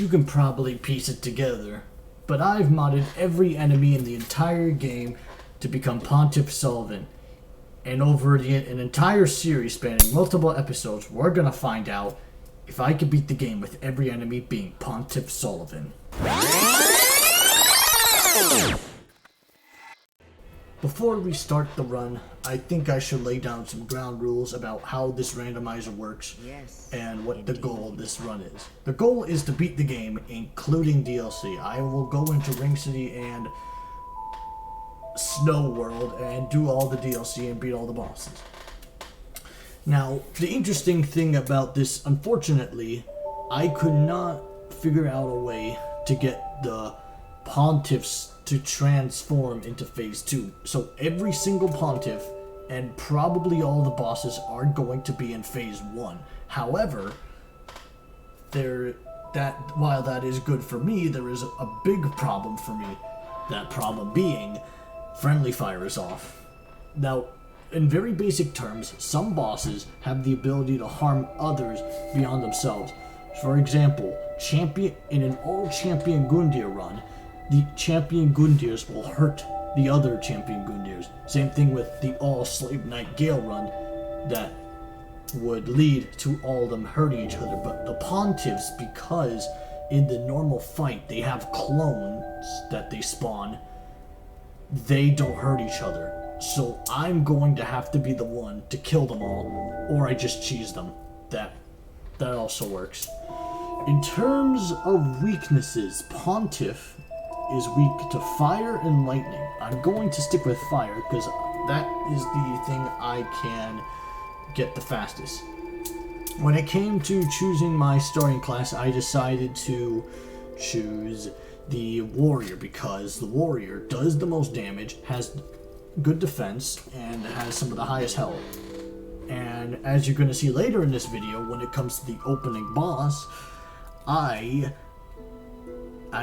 you can probably piece it together, but I've modded every enemy in the entire game to become Pontiff Sulyvahn. And over an entire series spanning multiple episodes, we're gonna find out if I can beat the game with every enemy being Pontiff Sulyvahn. Before we start the run, I think I should lay down some ground rules about how this randomizer works and what the goal of this run is. The goal is to beat the game, including DLC. I will go into Ring City and Snow World and do all the DLC and beat all the bosses. Now, the interesting thing about this, unfortunately, I could not figure out a way to get the Pontiffs to transform into Phase 2. So every single Pontiff and probably all the bosses are going to be in Phase 1. However, while that is good for me, there is a big problem for me. That problem being, friendly fire is off. Now, in very basic terms, some bosses have the ability to harm others beyond themselves. For example, in an all-champion Gundyr run, the champion Gundyrs will hurt the other champion Gundyrs. Same thing with the all-Slave Knight Gale run that would lead to all of them hurting each other. But the Pontiffs, because in the normal fight they have clones that they spawn, they don't hurt each other. So I'm going to have to be the one to kill them all, or I just cheese them. That also works. In terms of weaknesses, Pontiff is weak to fire and lightning. I'm going to stick with fire because that is the thing I can get the fastest. When it came to choosing my starting class, I decided to choose the warrior because the warrior does the most damage, has good defense, and has some of the highest health. And as you're going to see later in this video, when it comes to the opening boss, I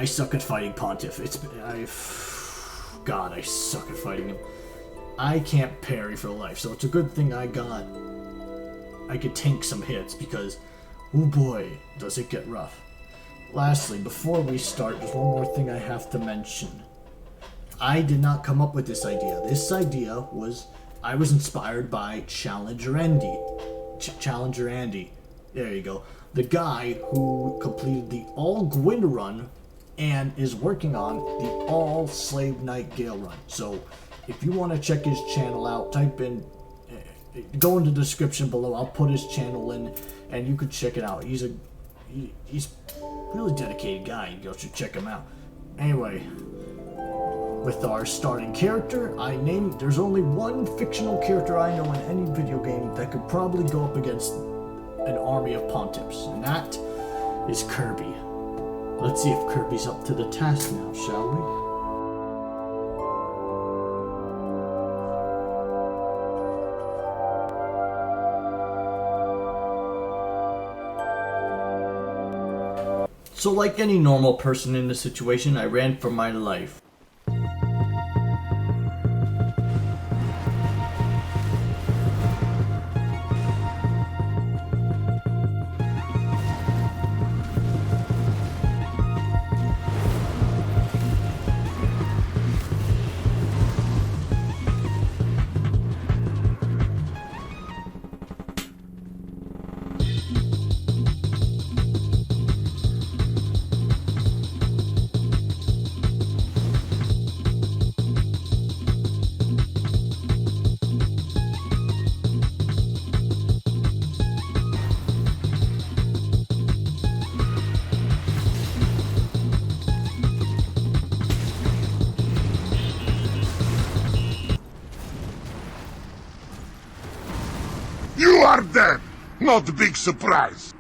suck at fighting Pontiff. God, I suck at fighting him. I can't parry for life, so it's a good thing I could tank some hits because, oh boy, does it get rough. Lastly, before we start, there's one more thing I have to mention. I did not come up with this idea. This idea I was inspired by Challenger Andy. Challenger Andy. There you go. The guy who completed the all Gwyn run and is working on the all Slave Knight Gale run. So if you want to check his channel out, go in the description below. I'll put his channel in and you could check it out. He's a really dedicated guy. You should check him out. Anyway, with our starting character, there's only one fictional character I know in any video game that could probably go up against an army of Pontiffs, and that is Kirby. Let's see if Kirby's up to the task now, shall we? So like any normal person in this situation, I ran for my life. You are dead! Not a big surprise!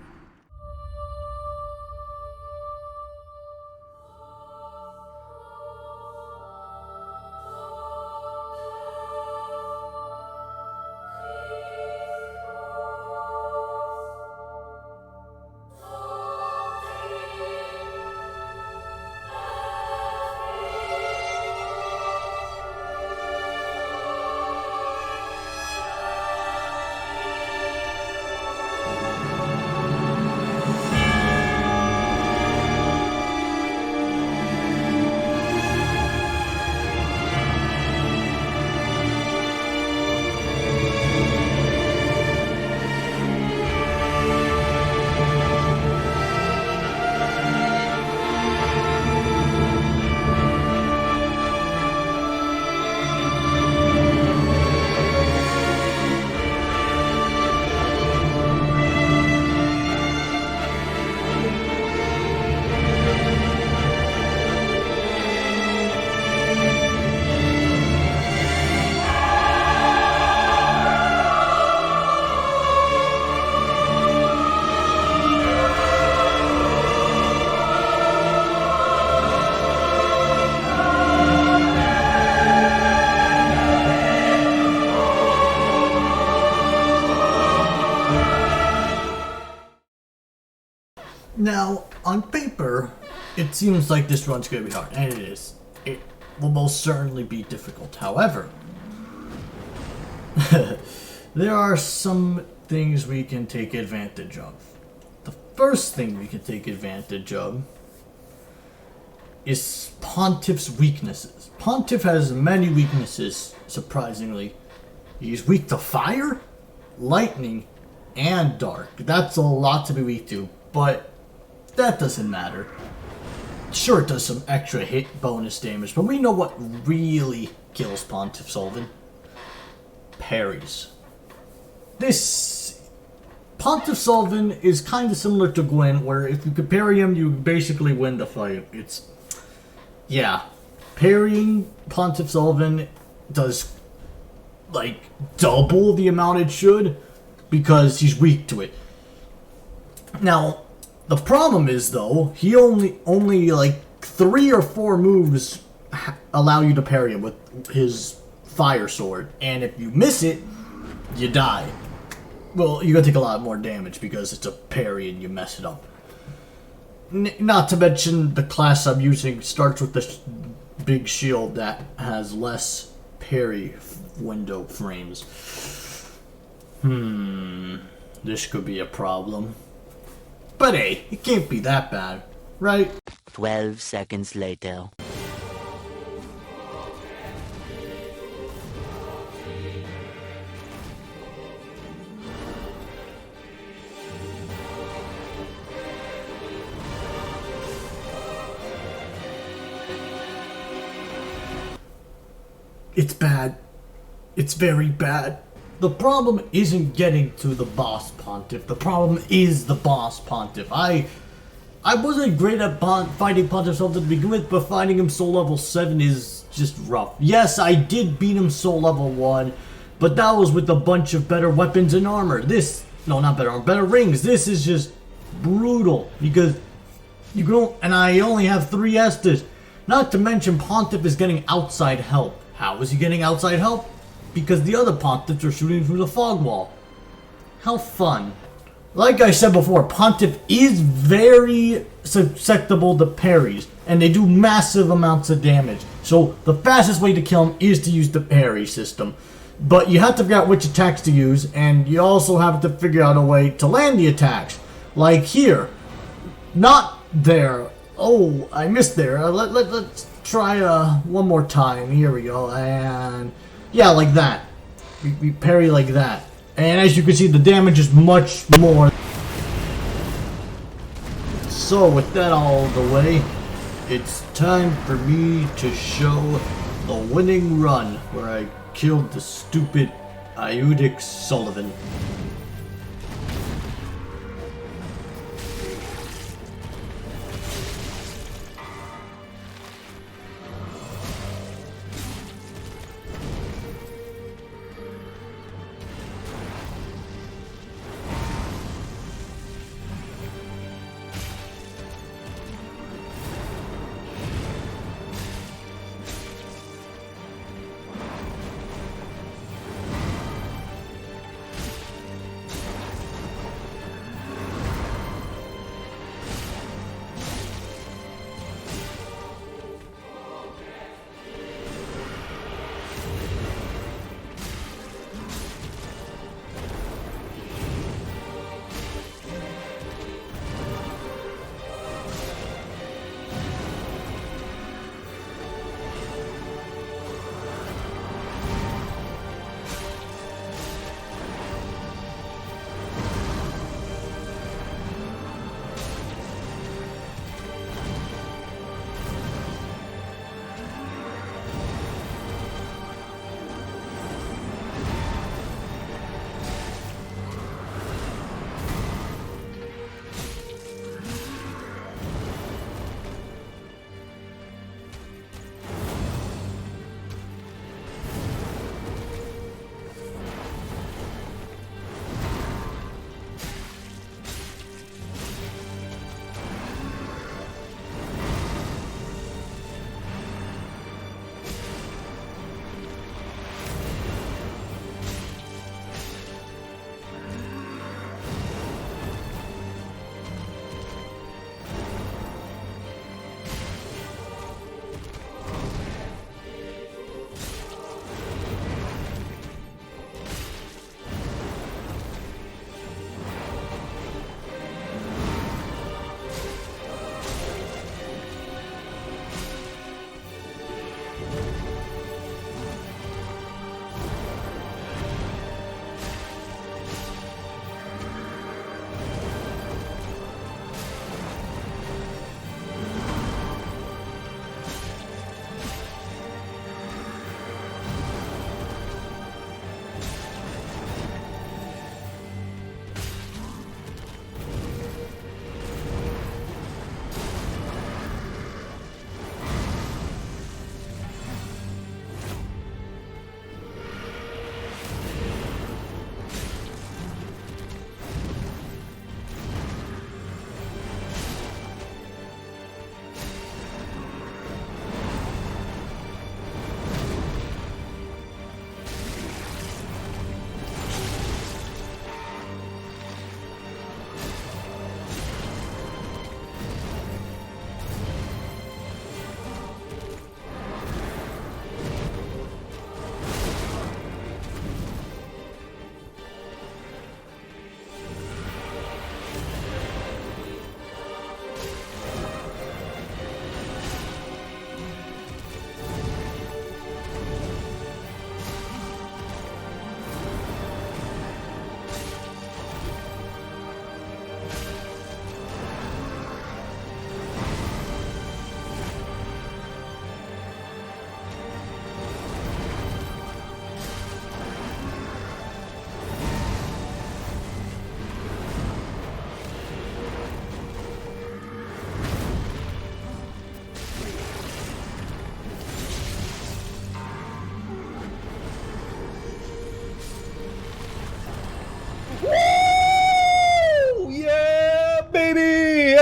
Now, on paper, it seems like this run's going to be hard, and it is. It will most certainly be difficult. However, there are some things we can take advantage of. The first thing we can take advantage of is Pontiff's weaknesses. Pontiff has many weaknesses, surprisingly. He's weak to fire, lightning, and dark. That's a lot to be weak to, but that doesn't matter. Sure, it does some extra hit bonus damage, but we know what really kills Pontiff Sulyvahn. Parries. Pontiff Sulyvahn is kind of similar to Gwen, where if you could parry him, you basically win the fight. Yeah. Parrying Pontiff Sulyvahn does, like, double the amount it should, because he's weak to it. Now, the problem is, though, he only like 3 or 4 moves allow you to parry him with his fire sword, and if you miss it, you die. Well, you're gonna take a lot more damage because it's a parry and you mess it up. Not to mention the class I'm using starts with this big shield that has less parry window frames. This could be a problem. But hey, it can't be that bad, right? 12 seconds later. It's bad. It's very bad. The problem isn't getting to the boss Pontiff. The problem is the boss Pontiff. I wasn't great at fighting Pontiff to begin with, but fighting him soul level 7 is just rough. Yes, I did beat him soul level 1, but that was with a bunch of better weapons and armor. No, not better armor, better rings. This is just brutal because you don't, and I only have 3 Estus. Not to mention Pontiff is getting outside help. How is he getting outside help? Because the other Pontiffs are shooting through the fog wall. How fun. Like I said before, Pontiff is very susceptible to parries, and they do massive amounts of damage. So the fastest way to kill him is to use the parry system. But you have to figure out which attacks to use, and you also have to figure out a way to land the attacks. Like here. Not there. Oh, I missed there. Let's try one more time. Here we go. And yeah, like that. We parry like that. And as you can see, the damage is much more. So with that all the way, it's time for me to show the winning run where I killed the stupid Iudic Sulyvahn.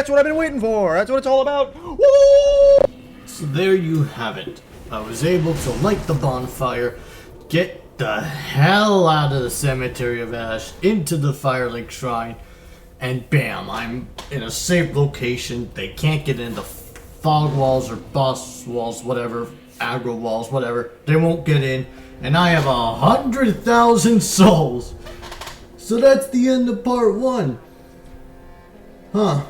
That's what I've been waiting for. That's what it's all about. Woo! So there you have it. I was able to light the bonfire, get the hell out of the Cemetery of Ash, into the Firelink Shrine, and bam, I'm in a safe location. They can't get in the fog walls or boss walls, whatever, aggro walls, whatever. They won't get in, and I have 100,000 souls. So that's the end of part 1. Huh.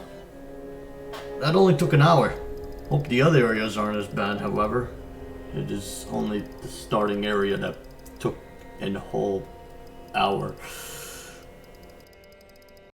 That only took an hour. Hope the other areas aren't as bad, however. It is only the starting area that took a whole hour.